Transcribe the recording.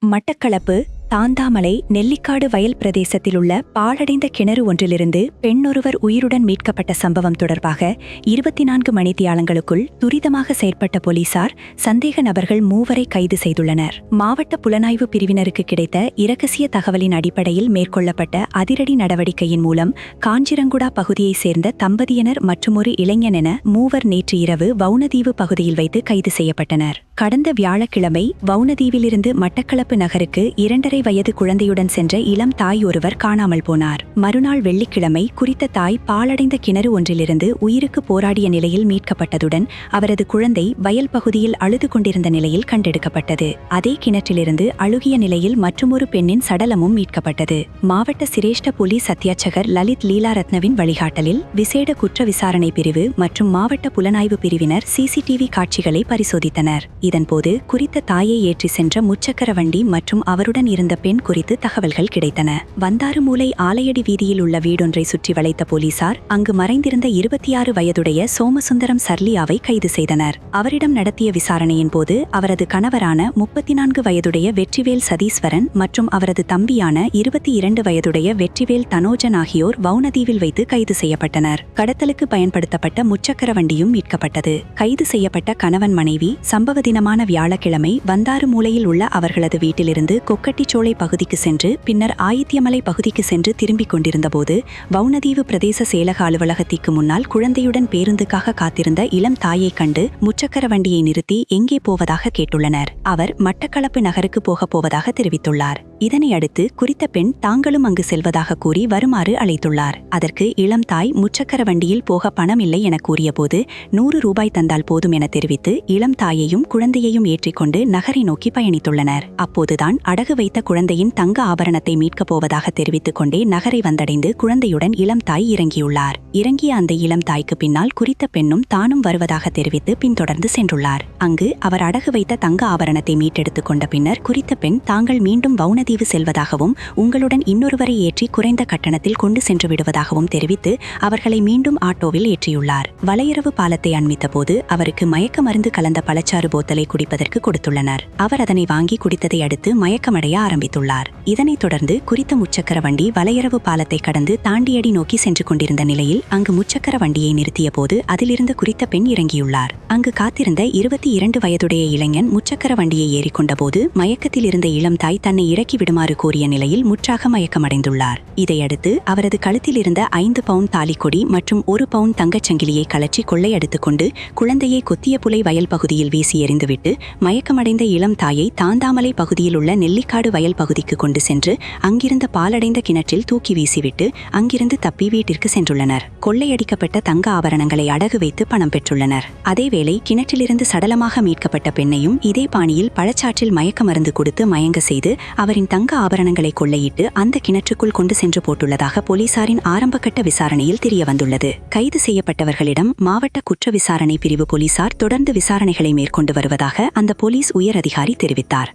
மட்டக்களப்பு தாந்தாமலை நெல்லிக்காடு வயல் பிரதேசத்தில் உள்ள பாழடைந்த கிணறு ஒன்றிலிருந்து பெண்ணொருவர் உயிருடன் மீட்கப்பட்ட சம்பவம் தொடர்பாக 24 மணித்தியாலங்களுக்குள் துரிதமாக செயற்பட்ட போலீசார் சந்தேக நபர்கள் 3 கைது செய்துள்ளனர். மாவட்ட புலனாய்வு பிரிவினருக்கு கிடைத்த இரகசிய தகவலின் அடிப்படையில் மேற்கொள்ளப்பட்ட அதிரடி நடவடிக்கையின் மூலம் காஞ்சிரங்குடா பகுதியைச் சேர்ந்த தம்பதியினர் மற்றுமொரு இளைஞன் என 3 நேற்று இரவு வவுனதீவு பகுதியில் வைத்து கைது செய்யப்பட்டனர். கடந்த வியாழக்கிழமை வவுனதீவிலிருந்து மட்டக்களப்பு நகருக்கு 2.5 வயது குழந்தையுடன் சென்ற இளம் தாய் ஒருவர் காணாமல் போனார். மறுநாள் வெள்ளிக்கிழமை குறித்த தாய் பாழடைந்த கிணறு ஒன்றிலிருந்து உயிருக்கு போராடிய நிலையில் மீட்கப்பட்டதுடன் அவரது குழந்தை வயல் பகுதியில் அழுது கொண்டிருந்த நிலையில் கண்டெடுக்கப்பட்டது. அதே கிணற்றிலிருந்து அழுகிய நிலையில் மற்றுமொரு பெண்ணின் சடலமும் மீட்கப்பட்டது. மாவட்ட சிரேஷ்ட போலீஸ் அத்தியட்சகர் லலித் லீலாரத்னவின் வழிகாட்டலில் விசேட குற்ற விசாரணை பிரிவு மற்றும் மாவட்ட புலனாய்வு பிரிவினர் சிசிடிவி காட்சிகளை பரிசோதித்தனர். இதன்போது குறித்த தாயை ஏற்றி சென்ற முச்சக்கர வண்டி மற்றும் அவருடன் இருந்த பெண் குறித்து தகவல்கள் கிடைத்தன. வந்தாறுமூலை ஆலையடி வீதியில் உள்ள வீடொன்றை சுற்றி வளைத்த போலீசார் அங்கு மறைந்திருந்த 26 வயதுடைய சோமசுந்தரம் சர்லியாவை கைது செய்தனர். அவரிடம் நடத்திய விசாரணையின் போது அவரது கணவரான 34 வயதுடைய வெற்றிவேல் சதீஸ்வரன் மற்றும் அவரது தம்பியான 22 வயதுடைய வெற்றிவேல் தனோஜன் ஆகியோர் வவுனதீவில் வைத்து கைது செய்யப்பட்டனர். கடத்தலுக்கு பயன்படுத்தப்பட்ட முச்சக்கர வண்டியும் மீட்கப்பட்டது. கைது செய்யப்பட்ட கணவன் மனைவி சம்பவ தினமான வியாழக்கிழமை வந்தாறுமூலையில் உள்ள அவர்களது வீட்டிலிருந்து கொக்கட்டிச்சோலை பகுதிக்கு சென்று பின்னர் ஆயித்தியமலை பகுதிக்கு சென்று திரும்பிக் கொண்டிருந்தபோது வவுனதீவு பிரதேச செயலக அலுவலகத்திற்கு முன்னால் குழந்தையுடன் பேருந்துக்காக காத்திருந்த இளம் தாயை கண்டு முச்சக்கர வண்டியை நிறுத்தி எங்கே போவதாக கேட்டுள்ளனர். அவர் மட்டக்களப்பு நகருக்கு போகப் போவதாக தெரிவித்துள்ளார். இதனை அடுத்து குறித்த பெண் தாங்களும் அங்கு செல்வதாக கூறி வருமாறு அழைத்துள்ளார். அதற்கு இளம் தாய் முச்சக்கர வண்டியில் போக பணம் இல்லை என கூறியபோது 100 ரூபாய் தந்தால் போதும் என தெரிவித்து இளம் தாயையும் குழந்தையையும் ஏற்றிக்கொண்டு நகரை நோக்கி பயணித்துள்ளனர். அப்போதுதான் அடகு வைத்த குழந்தையின் தங்க ஆபரணத்தை மீட்கப் போவதாக தெரிவித்துக் கொண்டே நகரை வந்தடைந்து குழந்தையுடன் இளம் தாய் இறங்கியுள்ளார். இறங்கிய அந்த இளம் தாய்க்கு பின்னால் குறித்த பெண்ணும் தானும் வருவதாக தெரிவித்து பின்தொடர்ந்து சென்றுள்ளார். அங்கு அவர் அடகு வைத்த தங்க ஆபரணத்தை மீட்டெடுத்துக் கொண்ட பின்னர் குறித்த பெண் தாங்கள் மீண்டும் வவுனதீவு செல்வதாகவும் உங்களுடன் இன்னொருவரை ஏற்றி குறைந்த கட்டணத்தில் கொண்டு சென்று விடுவதாகவும் தெரிவித்து அவர்களை மீண்டும் ஆட்டோவில் ஏற்றியுள்ளார். வலையரவு பாலத்தை அண்மித்த போது அவருக்கு மயக்க மருந்து கலந்த பழச்சாறு போத்தலை குடிப்பதற்கு கொடுத்துள்ளனர். அவர் அதனை வாங்கி குடித்ததை அடுத்து மயக்கமடைய ஆரம்பித்துள்ளார். இதனைத் தொடர்ந்து குறித்த முச்சக்கர வண்டி வலையரவு பாலத்தை கடந்து தாண்டியடி நோக்கி சென்று கொண்டிருந்த நிலையில் அங்கு முச்சக்கர வண்டியை நிறுத்திய போது அதிலிருந்து குறித்த பெண் இறங்கியுள்ளார். அங்கு காத்திருந்த 22 வயதுடைய இளைஞன் முச்சக்கர வண்டியை ஏறிக்கொண்ட போது மயக்கத்தில் இருந்த இளம் தாய் தன்னை இறக்கி விடுமாறு கோரிய நிலையில் முற்றாக மயக்கமடைந்துள்ளார். இதையடுத்து அவரது கழுத்தில் இருந்த 5 பவுண்ட் தாலிக்கொடி மற்றும் 1 பவுண்ட் தங்கச்சங்கிலியை கலற்றி கொள்ளையடித்துக் கொண்டு குழந்தையை கொத்தியபுலை வயல் பகுதியில் வீசி எறிந்துவிட்டு மயக்கமடைந்த இளம் தாயை தாந்தாமலை பகுதியில் உள்ள நெல்லிக்காடு வயல் பகுதிக்கு கொண்டு சென்று அங்கிருந்த பாலடைந்த கிணற்றில் தூக்கி வீசிவிட்டு அங்கிருந்து தப்பி வீட்டிற்கு சென்றுள்ளனர். கொள்ளையடிக்கப்பட்ட தங்க ஆபரணங்களை அடகு வைத்து பணம் பெற்றுள்ளனர். அதேவேளை கிணற்றிலிருந்து சடலமாக மீட்கப்பட்ட பெண்ணையும் இதே பாணியில் பழச்சாற்றில் மயக்க மருந்து கொடுத்து மயங்க செய்து அவரின் தங்க ஆபரணங்களை கொள்ளையிட்டு அந்த கிணற்றுக்குள் கொண்டு சென்று போட்டுள்ளதாக போலீசாரின் ஆரம்பகட்ட விசாரணையில் தெரியவந்துள்ளது. கைது செய்யப்பட்டவர்களிடம் மாவட்ட குற்ற விசாரணை பிரிவு போலீசார் தொடர்ந்து விசாரணைகளை மேற்கொண்டு வருவதாக அந்த போலீஸ் உயர் அதிகாரி தெரிவித்தார்.